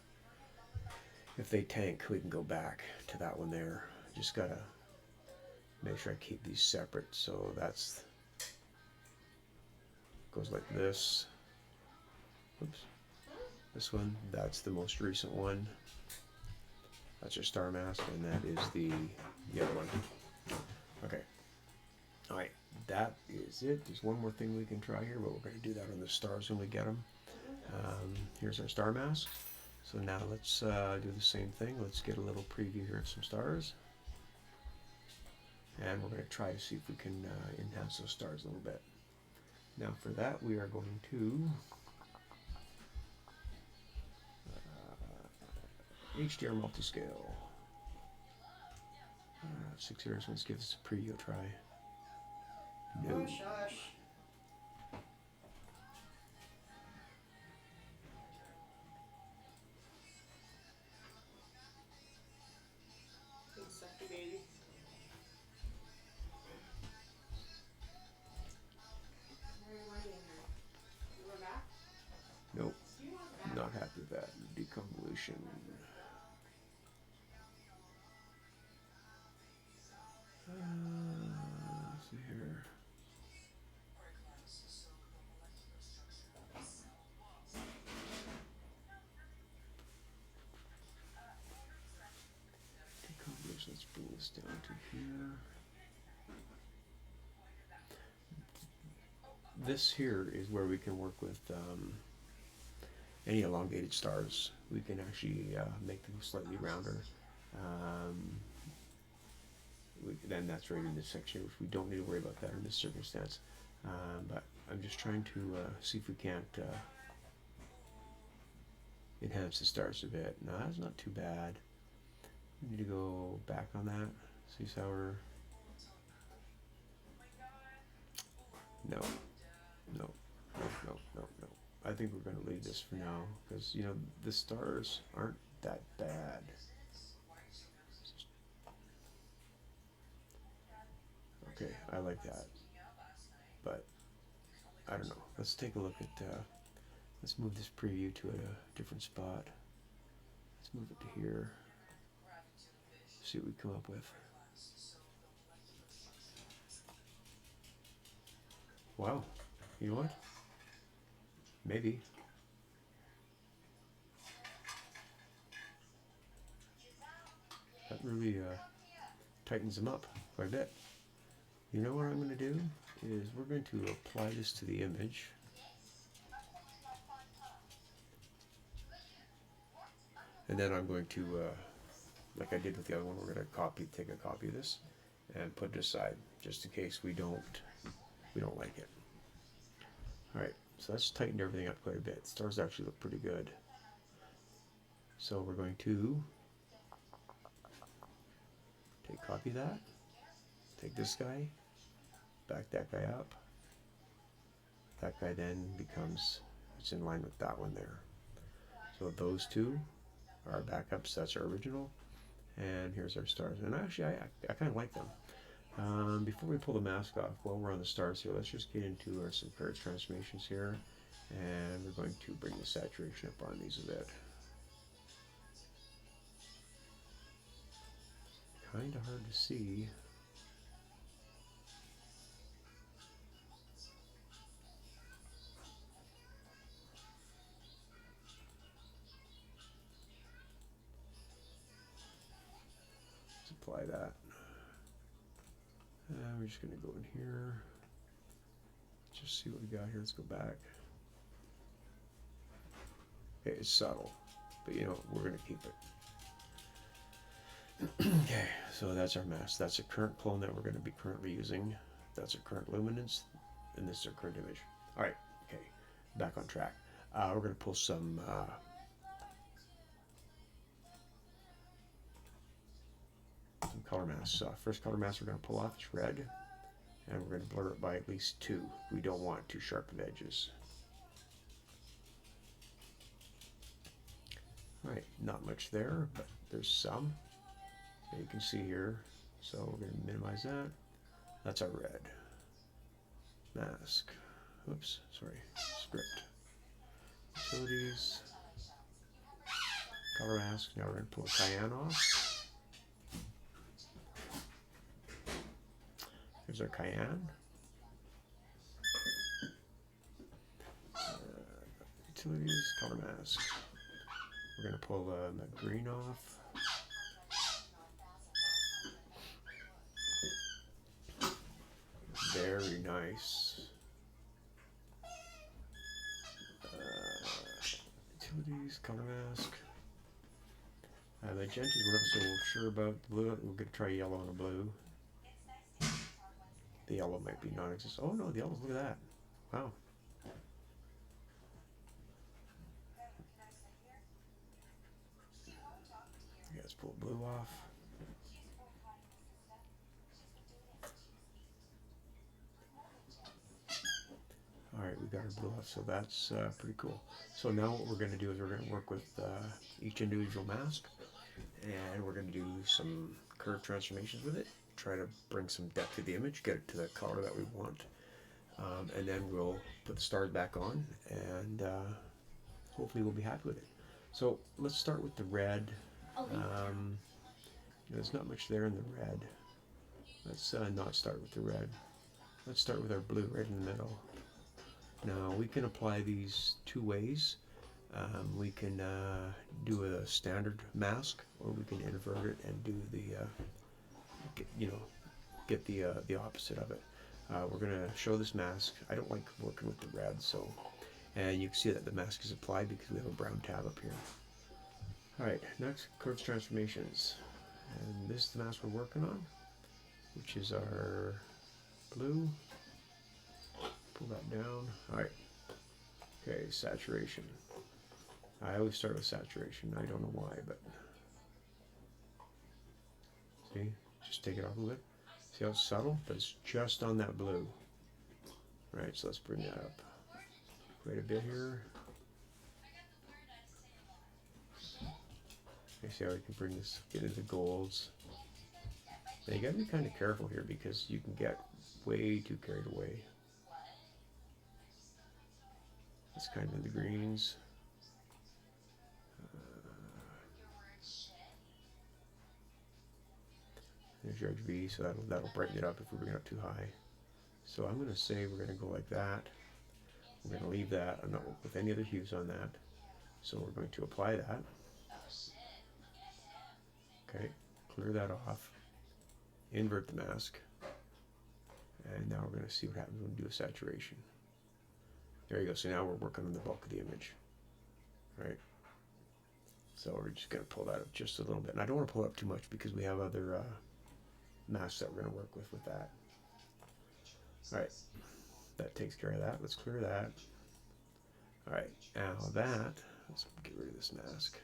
if they tank, we can go back to that one there. Just got to make sure I keep these separate. So that's, goes like this. Oops. This one, that's the most recent one. That's your star mask, and that is the other one. Okay. All right, that is it. There's one more thing we can try here, but we're going to do that on the stars when we get them. Here's our star mask. So now let's do the same thing. Let's get a little preview here of some stars. And we're going to try to see if we can enhance those stars a little bit. Now for that, we are going to HDR multiscale. 6 years. Let's give this a preview try. No. Shush. Big sucky baby. Where are you writing her? You went back? Nope. You went back. Not happy with that. Deconvolution. Let's see here. Deconvolution. Let's bring this down to here. This here is where we can work with any elongated stars. We can actually make them slightly rounder. Then that's right in this section, which we don't need to worry about that in this circumstance. But I'm just trying to see if we can't enhance the stars a bit. No, that's not too bad. We need to go back on that. See how we're... No. No. I think we're going to leave this for now, because, you know, the stars aren't that bad. Okay, I like that. But, I don't know. Let's take a look at, let's move this preview to a different spot. Let's move it to here. See what we come up with. Wow. You know what? Maybe. That really tightens them up quite a bit. You know what I'm going to do is we're going to apply this to the image. And then I'm going to, like I did with the other one, we're going to take a copy of this and put it aside, just in case we don't like it. All right, so that's tightened everything up quite a bit. Stars actually look pretty good. So we're going to copy that, take this guy, back that guy up. That guy then becomes, it's in line with that one there. So those two are our backups, that's our original. And here's our stars. And actually, I kind of like them. Before we pull the mask off, while we're on the stars here, let's just get into our some curves transformations here. And we're going to bring the saturation up on these a bit. Kind of hard to see. Let's apply that. And we're just going to go in here. Just see what we got here. Let's go back. Okay, it's subtle, but you know, we're going to keep it. Okay, so that's our mask. That's a current clone that we're going to be currently using. That's our current luminance, and this is our current image. All right, okay, back on track. We're going to pull some color masks. First color mask we're going to pull off is red, and we're going to blur it by at least 2. We don't want too sharp of edges. Right, not much there, but there's some that you can see here. So we're going to minimize that. That's our red mask. Oops, sorry, script. Utilities, color mask. Now we're going to pull cyan off. There's our cyan. Utilities, color mask. We're going to pull the green off. Very nice. Utilities, color mask. Magenta, we're not so sure about the blue. We're going to try yellow and a blue. The yellow might be non-existent. Oh no, the yellow, look at that. Wow. Yeah, let's pull blue off. Alright, we got our blue off, so that's pretty cool. So now what we're going to do is we're going to work with each individual mask, and we're going to do some curve transformations with it, try to bring some depth to the image, get it to the color that we want, and then we'll put the stars back on, and hopefully we'll be happy with it. So let's start with the red. There's not much there in the red. Let's not start with the red. Let's start with our blue right in the middle. Now we can apply these two ways. We can do a standard mask, or we can invert it and do the, get the opposite of it. We're going to show this mask. I don't like working with the red, so, and you can see that the mask is applied because we have a brown tab up here. All right, next, curves transformations, and this is the mask we're working on, which is our blue. Pull that down. All right. Okay, saturation. I always start with saturation. I don't know why, but see, just take it off a bit. See how it's subtle? But it's just on that blue. All right, so let's bring that up quite a bit here. You see how we can bring this, get into golds. Now you gotta be kind of careful here because you can get way too carried away. It's kind of in the greens. There's your RGB, so that'll brighten it up if we bring it up too high. So I'm going to say we're going to go like that. We're going to leave that. I'm not with any other hues on that. So we're going to apply that. Okay, clear that off. Invert the mask. And now we're going to see what happens when we do a saturation. There you go. So now we're working on the bulk of the image. Right? So we're just going to pull that up just a little bit. And I don't want to pull it up too much because we have other masks that we're going to work with that. Alright, that takes care of that. Let's clear that. Alright, now that, let's get rid of this mask.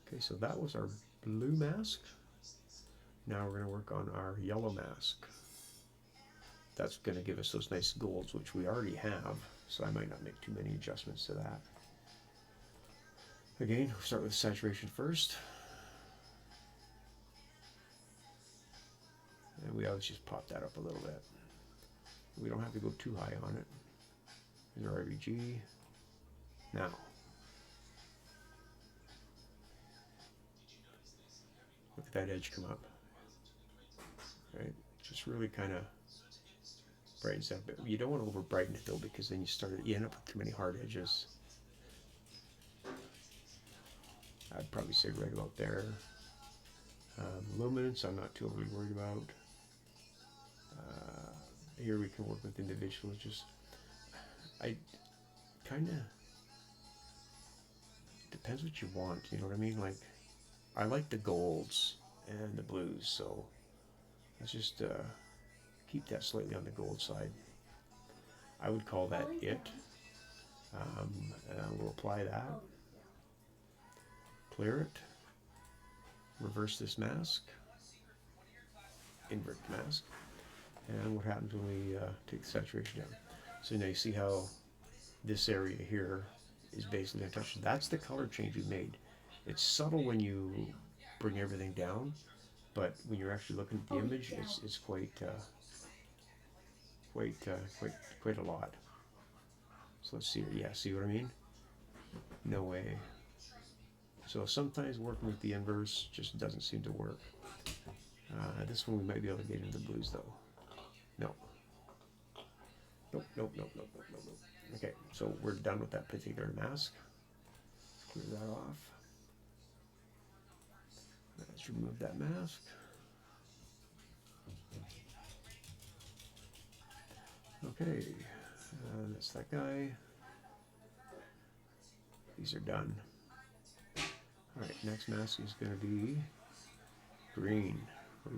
Okay, so that was our blue mask. Now we're going to work on our yellow mask. That's going to give us those nice golds, which we already have, so I might not make too many adjustments to that. Again, we'll start with saturation first. And we always just pop that up a little bit. We don't have to go too high on it. Here's our RBG. Now, look at that edge come up. Right? Just really kind of brightens that bit. You don't want to over brighten it though, because then you end up with too many hard edges. I'd probably say right about there. Luminance, I'm not too overly worried about. Here we can work with individuals. Just, I kind of, depends what you want, you know what I mean? Like, I like the golds and the blues, so let's just keep that slightly on the gold side. I would call that it. And we'll apply that. Clear it. Reverse this mask. Invert the mask. And what happens when we take the saturation down. So now you see how this area here is basically untouched. That's the color change we made. It's subtle when you bring everything down, but when you're actually looking at the image, it's quite, quite a lot. So let's see. Yeah, see what I mean? No way. So sometimes working with the inverse just doesn't seem to work. This one we might be able to get into the blues though. No. Nope, nope, nope, nope, nope, nope, nope. Okay, so we're done with that particular mask. Clear that off. Let's remove that mask. Okay, that's that guy. These are done. Alright, next mask is going to be green.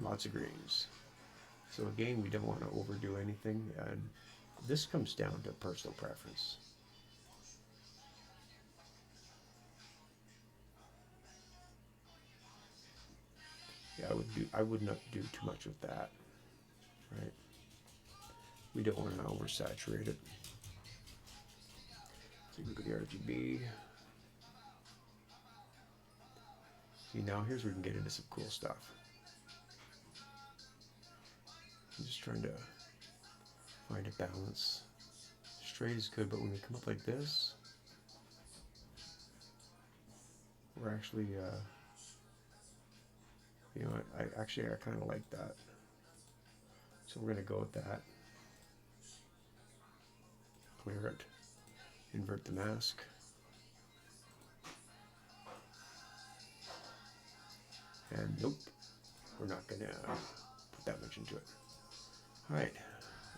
Lots of greens. So again, we don't want to overdo anything. And this comes down to personal preference. Yeah, I would not do too much with that. Right? We don't want to oversaturate it. So you look at the RGB. See, now here's where we can get into some cool stuff. I'm just trying to find a balance. Straight is good, but when we come up like this, we're actually, you know, I kind of like that. So we're going to go with that. Clear it. Invert the mask. And nope, we're not going to put that much into it. All right,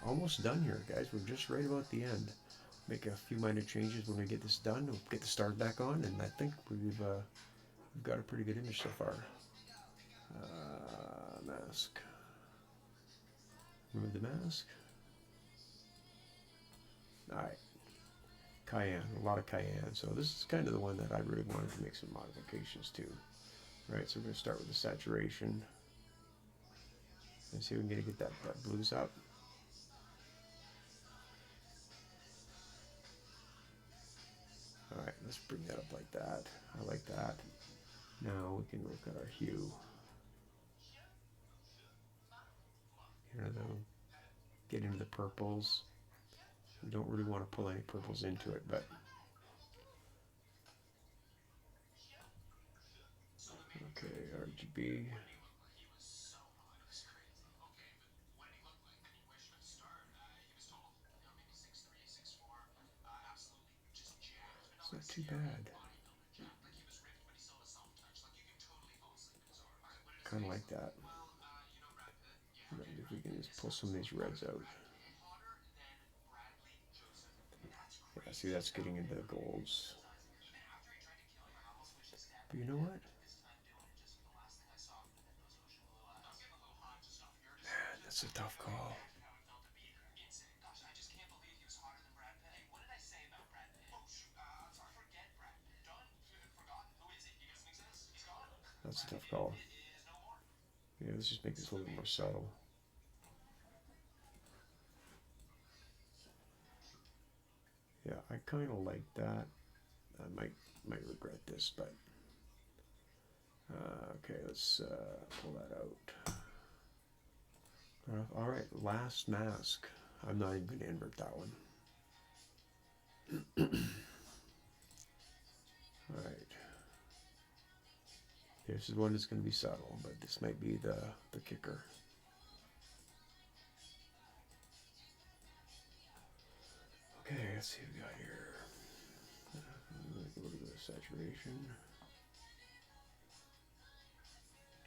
almost done here, guys. We're just right about the end. Make a few minor changes when we get this done. We'll get the start back on, and I think we've got a pretty good image so far. Mask. Remove the mask. All right. Cayenne, a lot of cayenne. So this is kind of the one that I really wanted to make some modifications to. Right, so we're going to start with the saturation. And see if we can get that blues up. All right, let's bring that up like that. I like that. Now we can look at our hue. Here, though, get into the purples. We don't really want to pull any purples into it, but okay, RGB. It's not too bad. Kind of like that. If we can just pull some of these reds out. Yeah, see, that's getting into the golds. But you know what? Man, that's a tough call. That's a tough call. Yeah, let's just make this a little bit more subtle. Yeah, I kind of like that. I might regret this, but okay, let's pull that out. All right, last mask. I'm not even going to invert that one. All right. This is one that's going to be subtle, but this might be the kicker. Okay, let's see what we got here. A little bit of saturation.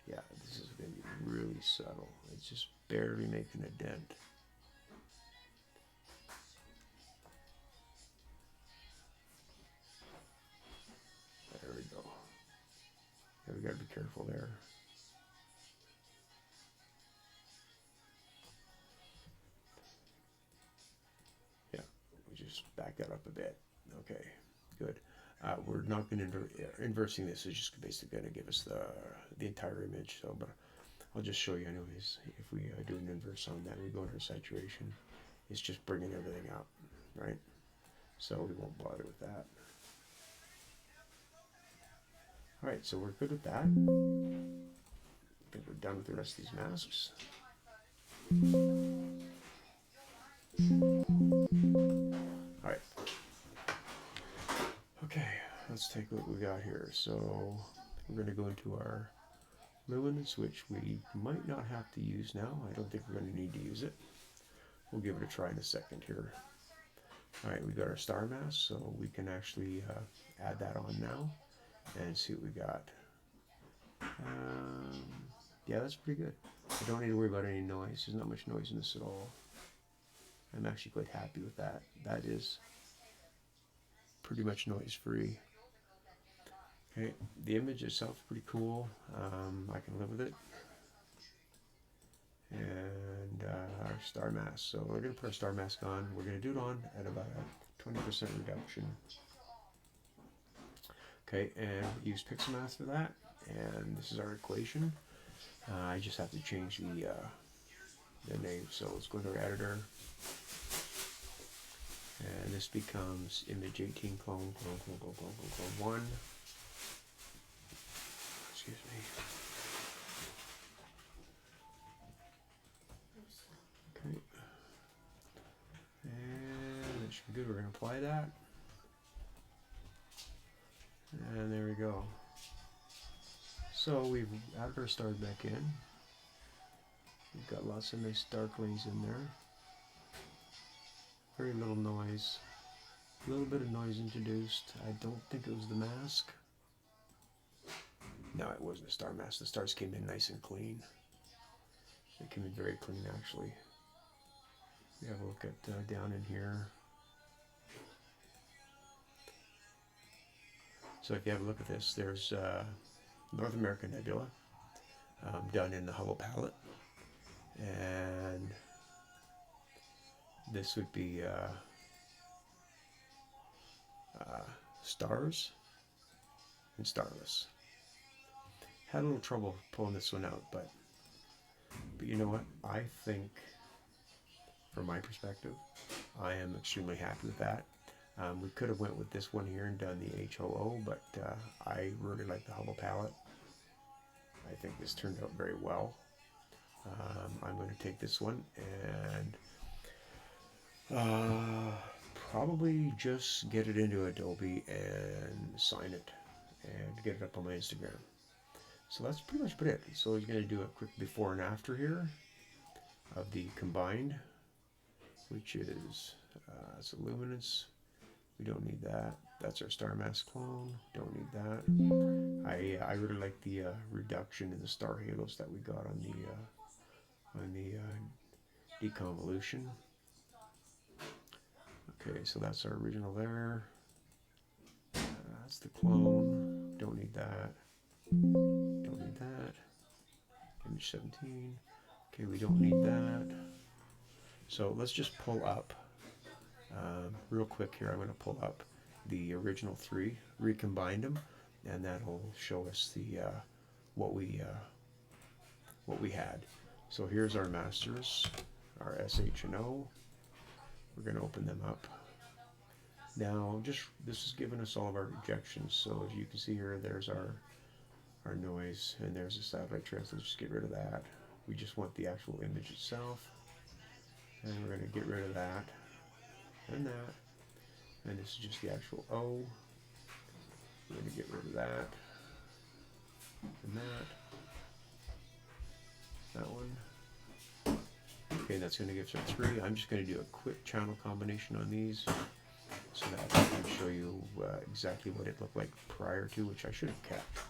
Yeah, this is going to be really subtle. It's just barely making a dent. There we go. Yeah, we got to be careful there. Yeah, we just back that up a bit. Okay, good. We're not going to inversing this is just basically going to give us the entire image. So, but I'll just show you anyways. If we do an inverse on that, we go into saturation. It's just bringing everything up, right? So we won't bother with that. Alright, so we're good with that. I think we're done with the rest of these masks. Alright. Okay, let's take a look what we got here. So we're going to go into our luminance, which we might not have to use now. I don't think we're going to need to use it. We'll give it a try in a second here. Alright, we got our star mask, so we can actually add that on now and see what we got. Yeah, that's pretty good. I don't need to worry about any noise. There's not much noise in this at all. I'm actually quite happy with that. That is pretty much noise free. Okay, the image itself is pretty cool. I can live with it. And our star mask. So we're going to put our star mask on. We're going to do it on at about a 20% reduction. Okay, and use Pixinsight for that. And this is our equation. I just have to change the name. So let's go to our editor. And this becomes image 18 clone 1. Excuse me. Okay. And that should be good. We're going to apply that. And there we go. So we've added our stars back in. We've got lots of nice darklings in there. Very little noise. A little bit of noise introduced. I don't think it was the mask. No, it wasn't the star mask. The stars came in nice and clean. They came in very clean, actually. We have a look at down in here. So if you have a look at this, there's North American Nebula done in the Hubble palette. And this would be stars and starless. Had a little trouble pulling this one out, but you know what? I think, from my perspective, I am extremely happy with that. We could have went with this one here and done the HOO, but I really like the Hubble palette. I think this turned out very well. I'm going to take this one and probably just get it into Adobe and sign it and get it up on my Instagram. So that's pretty much it. So we're going to do a quick before and after here of the combined, which is it's a luminance. We don't need that. That's our star mask clone. Don't need that. I really like the reduction in the star halos that we got on the deconvolution. Okay, so that's our original there. That's the clone. Don't need that. Don't need that. Image 17. Okay, we don't need that. So let's just pull up real quick here. I'm going to pull up the original three, recombine them, and that'll show us the what we had. So here's our masters, our SH and O. We're going to open them up. Now, this is giving us all of our rejections. So as you can see here, there's our noise, and there's the satellite trace. Let's just get rid of that. We just want the actual image itself, and we're going to get rid of that and that. And this is just the actual O. We're going to get rid of that and that one. Okay, that's going to give us our three. I'm just going to do a quick channel combination on these so that I can show you exactly what it looked like prior to, which I should have kept.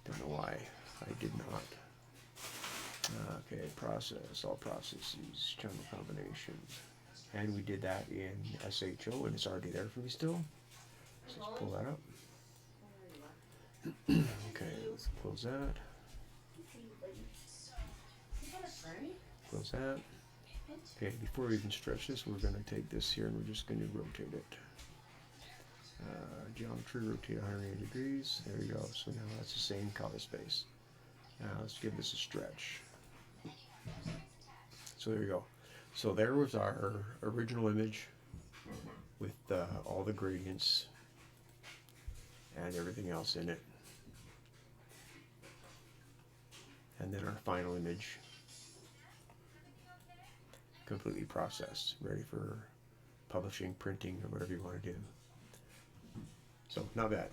Don't know why I did not. Okay, process, all processes, channel combinations. And we did that in SHO, and it's already there for me still. So let's pull that up. Okay, let's close that. Close that. Okay, before we even stretch this, we're going to take this here and we're just going to rotate it. Geometry, rotate 180 degrees. There we go. So now that's the same color space. Now let's give this a stretch. So there you go. So there was our original image with all the gradients and everything else in it. and then our final image completely processed, ready for publishing, printing, or whatever you want to do. So not bad.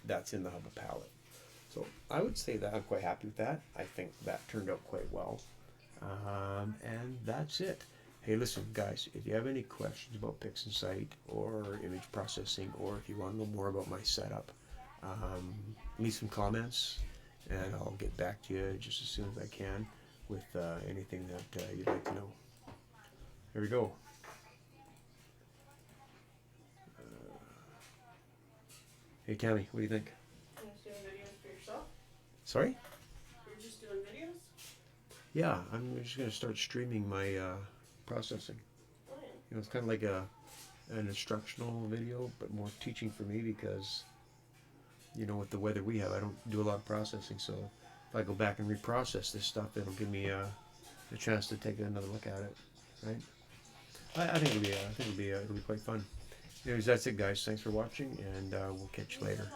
That's in the Hubble palette. So I would say that I'm quite happy with that. I think that turned out quite well. And that's it. Hey, listen, guys, if you have any questions about Pixinsight or image processing, or if you want to know more about my setup, leave some comments, and I'll get back to you just as soon as I can with anything that you'd like to know. There we go. Hey, Tammy, what do you think? You're just doing videos for yourself? Sorry? You're just doing videos? Yeah, I'm just going to start streaming my processing. Oh, yeah. You know, it's kind of like an instructional video, but more teaching for me because, you know, with the weather we have, I don't do a lot of processing. So if I go back and reprocess this stuff, it'll give me a chance to take another look at it, right? I think it'll be quite fun. Anyways, that's it, guys. Thanks for watching, and we'll catch you later.